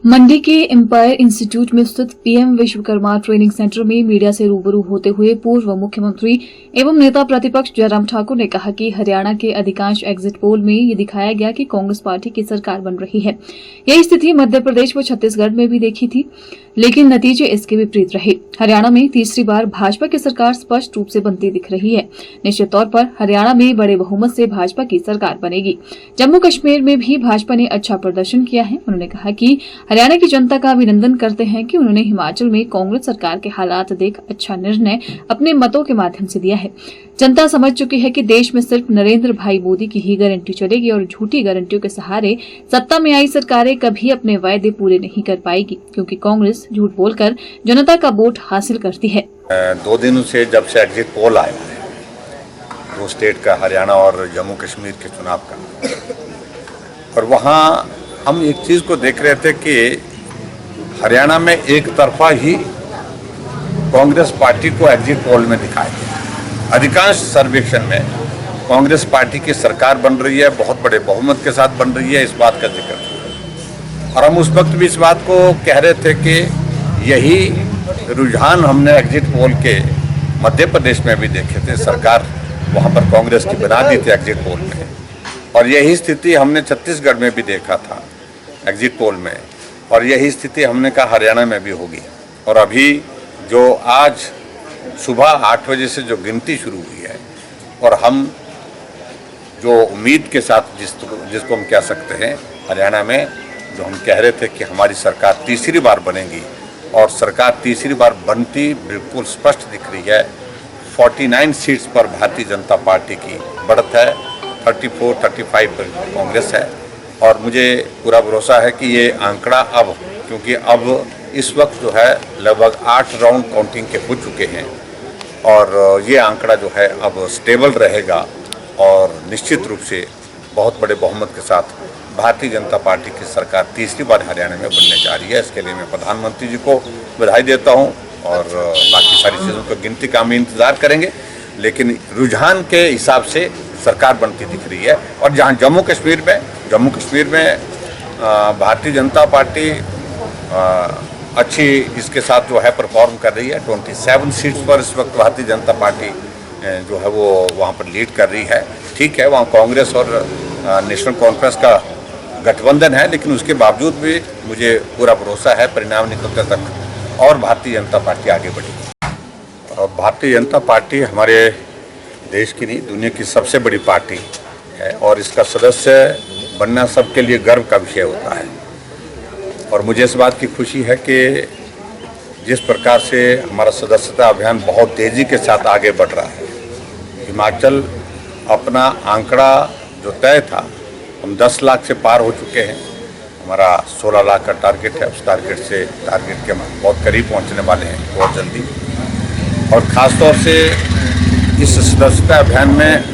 मंडी के empire institute में स्थित पीएम विश्वकर्मा ट्रेनिंग सेंटर में मीडिया से रूबरू होते हुए पूर्व मुख्यमंत्री एवं नेता प्रतिपक्ष जयराम ठाकुर ने कहा कि हरियाणा के अधिकांश एग्जिट पोल में ये दिखाया गया कि कांग्रेस पार्टी की सरकार बन रही है। यही स्थिति मध्य प्रदेश व छत्तीसगढ़ में भी देखी थी, लेकिन नतीजे इसके विपरीत रहे। हरियाणा में तीसरी बार भाजपा की सरकार स्पष्ट रूप से बनती दिख रही है। निश्चित तौर पर हरियाणा में बड़े बहुमत से भाजपा की सरकार बनेगी। जम्मू कश्मीर में भी भाजपा ने अच्छा प्रदर्शन किया है। उन्होंने कहा कि हरियाणा की जनता का अभिनंदन करते हैं कि उन्होंने हिमाचल में कांग्रेस सरकार के हालात देख अच्छा निर्णय अपने मतों के माध्यम से दिया है। जनता समझ चुकी है कि देश में सिर्फ नरेंद्र भाई मोदी की ही गारंटी चलेगी और झूठी गारंटियों के सहारे सत्ता में आई सरकारें कभी अपने वायदे पूरे नहीं कर पाएगी, क्योंकि कांग्रेस झूठ बोलकर जनता का वोट हासिल करती है। 2 दिनों से जब से एग्जिट पोल आया है, 2 स्टेट का, हरियाणा और जम्मू कश्मीर के चुनाव का, और वहाँ हम एक चीज़ को देख रहे थे कि हरियाणा में एक तरफा ही कांग्रेस पार्टी को एग्जिट पोल में दिखाया गया। अधिकांश सर्वेक्षण में कांग्रेस पार्टी की सरकार बन रही है, बहुत बड़े बहुमत के साथ बन रही है, इस बात का जिक्र था। और हम उस वक्त भी इस बात को कह रहे थे कि यही रुझान हमने एग्जिट पोल के मध्य प्रदेश में भी देखे थे। सरकार वहाँ पर कांग्रेस की बना दी थी एग्जिट पोल में, और यही स्थिति हमने छत्तीसगढ़ में भी देखा था एग्जिट पोल में, और यही स्थिति हमने कहा हरियाणा में भी होगी। और अभी जो आज सुबह 8 बजे से जो गिनती शुरू हुई है, और हम जो उम्मीद के साथ जिसको हम कह सकते हैं, हरियाणा में जो हम कह रहे थे कि हमारी सरकार तीसरी बार बनेगी, और सरकार तीसरी बार बनती बिल्कुल स्पष्ट दिख रही है। 49 सीट्स पर भारतीय जनता पार्टी की बढ़त है, 34-35 पर कांग्रेस है। और मुझे पूरा भरोसा है कि ये आंकड़ा अब, क्योंकि अब इस वक्त जो है लगभग 8 राउंड काउंटिंग के हो चुके हैं, और ये आंकड़ा जो है अब स्टेबल रहेगा, और निश्चित रूप से बहुत बड़े बहुमत के साथ भारतीय जनता पार्टी की सरकार तीसरी बार हरियाणा में बनने जा रही है। इसके लिए मैं प्रधानमंत्री जी को बधाई देता हूं, और बाकी सारी चीज़ों को गिनती का हम इंतज़ार करेंगे, लेकिन रुझान के हिसाब से सरकार बनती दिख रही है। और जहां जम्मू कश्मीर में भारतीय जनता पार्टी अच्छी इसके साथ जो है परफॉर्म कर रही है। 27 सीट्स पर इस वक्त भारतीय जनता पार्टी जो है वो वहाँ पर लीड कर रही है। ठीक है, वहाँ कांग्रेस और नेशनल कॉन्फ्रेंस का गठबंधन है, लेकिन उसके बावजूद भी मुझे पूरा भरोसा है परिणाम निकलते तक और भारतीय जनता पार्टी आगे बढ़ेगी। और भारतीय जनता पार्टी हमारे देश की नहीं, दुनिया की सबसे बड़ी पार्टी है, और इसका सदस्य बनना सबके लिए गर्व का विषय होता है। और मुझे इस बात की खुशी है कि जिस प्रकार से हमारा सदस्यता अभियान बहुत तेज़ी के साथ आगे बढ़ रहा है। हिमाचल अपना आंकड़ा जो तय था, हम 10 लाख से पार हो चुके हैं। हमारा 16 लाख का टारगेट है, उस टारगेट के हम बहुत करीब पहुंचने वाले हैं बहुत जल्दी। और ख़ास तौर से इस सदस्यता अभियान में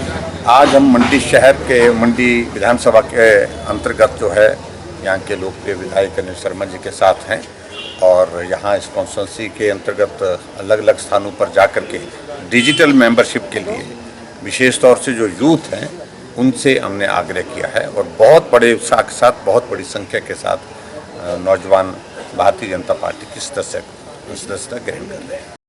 आज हम मंडी शहर के, मंडी विधानसभा के अंतर्गत जो है, यहाँ के लोकप्रिय विधायक अनिल शर्मा जी के साथ हैं, और यहाँ इस कॉन्स्टिट्यूंसी के अंतर्गत अलग अलग स्थानों पर जाकर के डिजिटल मेंबरशिप के लिए विशेष तौर से जो यूथ हैं उनसे हमने आग्रह किया है, और बहुत बड़े उत्साह के साथ, बहुत बड़ी संख्या के साथ नौजवान भारतीय जनता पार्टी की सदस्यता ग्रहण कर रहे हैं।